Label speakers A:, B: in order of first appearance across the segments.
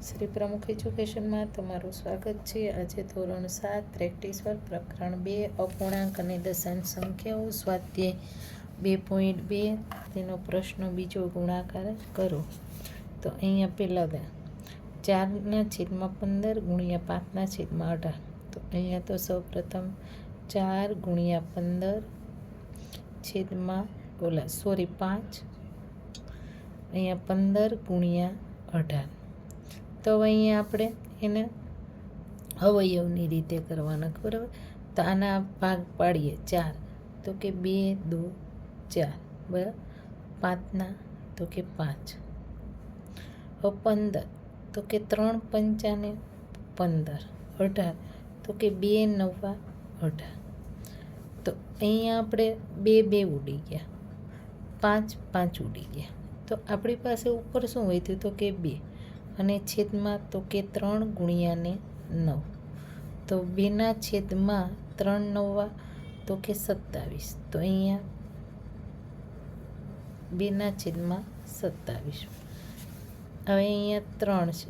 A: શ્રી પ્રમુખ એજ્યુકેશનમાં તમારું સ્વાગત છે। આજે ધોરણ 7 પ્રેક્ટિસ વર્ક પ્રકરણ 2 અપૂર્ણાંક અને દશાંશ સંખ્યાઓ સ્વાધ્યાય 2.2 તેનો પ્રશ્ન બીજો ગુણાકાર કરો। તો અહીંયા પહેલાં 4/15 ગુણ્યા 5/18। તો અહીંયા તો સૌપ્રથમ 4 ગુણ્યા 15 છેદમાં 5 અહીંયા 15 ગુણ્યા 18। તો અહીંયા આપણે એને અવયવની રીતે કરવાના, બરાબર। તો આના ભાગ પાડીએ 4 તો કે 2 2 4, બરાબર। 5ના તો કે 5, હવે 15 તો કે 3 5 ને 15, 18 તો કે 2 9 18। તો અહીંયા આપણે 2 2 ઉડી ગયા, 5 5 ઉડી ગયા। તો આપણી પાસે ઉપર શું વધ્યું તો કે 2 અને છેદમાં તો કે 3 ગુણ્યા ને 9। તો 2ના છેદમાં 3 9 તો કે 27। તો અહીંયા 2ના છેદમાં 27। હવે અહીંયા 3 છે,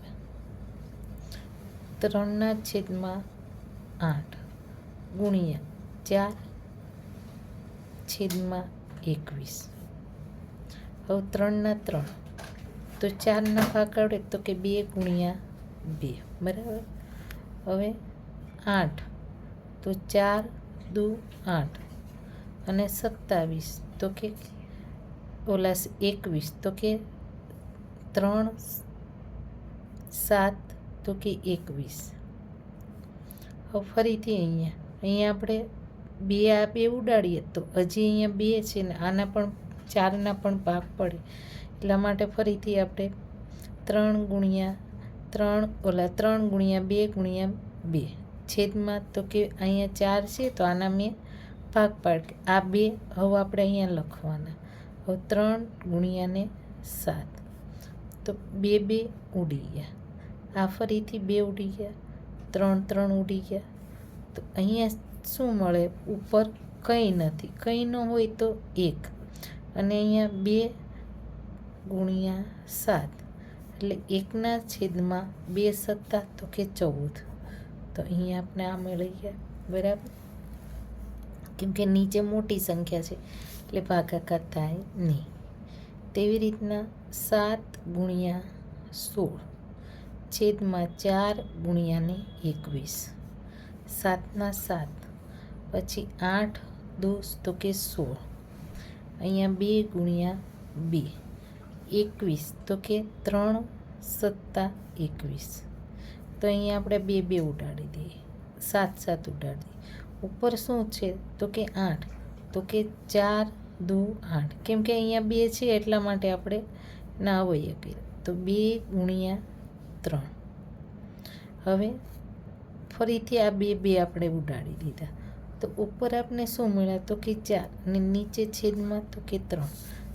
A: 3ના છેદમાં 8 ગુણ્યા 4 છેદમાં 21। હવે 3ના 3 તો 4ના ભાગ કાઢે તો કે 2 ગુણ્યા 2, બરાબર। હવે 8 તો 4 2 8 અને 27 તો કે 21 તો કે 3 7 તો કે 21। હવે ફરીથી અહીંયા આપણે 2 ઉડાડીએ તો હજી અહીંયા 2 છે ને આના પણ 4ના પણ ભાગ પડે, એટલા માટે ફરીથી આપણે 3 ગુણ્યા 2 ગુણ્યા 2 છેદમાં તો કે અહીંયા 4 છે તો આના મેં ભાગ પાડ, આ 2 હવે આપણે અહીંયા લખવાના। હવે 3 ગુણ્યા ને 7 તો 2 2 ઉડી ગયા, આ ફરીથી 2 ઉડી ગયા, 3 3 ઉડી ગયા। તો અહીંયા શું મળે, ઉપર કંઈ નથી, કંઈ ન હોય તો 1 અને અહીંયા 2 ગુણ્યા 7 એટલે 1ના છેદમાં 2 7 તો કે 14। તો અહીંયા આપણે આ મળી ગયા, બરાબર। કેમ કે નીચે મોટી સંખ્યા છે એટલે ભાગાકાર થાય નહીં। તેવી રીતના 7 ગુણ્યા 16 છેદમાં 4 ગુણ્યા ને 21, 7ના 7 પછી 8 10 તો કે 16, અહીંયા 2 ગુણ્યા 2 21 તો કે 3 7 21। તો અહીંયા આપણે 2 2 ઉડાડી દઈએ, 7 7 ઉડાડી દઈએ। ઉપર શું છે તો કે 8 તો કે 4 2 8, કેમ કે અહીંયા 2 છે એટલા માટે આપણે ના અવયવ કર્યા। તો 2 ગુણ્યા 3। હવે ફરીથી આ 2 2 આપણે ઉડાડી દીધા, તો ઉપર આપણે શું મળ્યા તો કે 4 અને નીચે છેદમાં તો કે 3।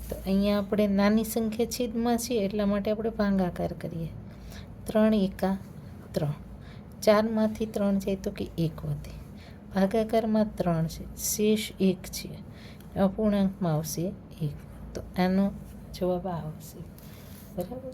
A: તો અહીંયા આપણે નાની સંખ્યા છેદમાં છે એટલા માટે આપણે ભાગાકાર કરીએ। 3 એકા 3, 4માંથી 3 જાય તો કે 1 વધે, ભાગાકારમાં 3 છે, શેષ 1 છે, અપૂર્ણાંકમાં આવશે 1। તો આનો જવાબ આવશે, બરાબર।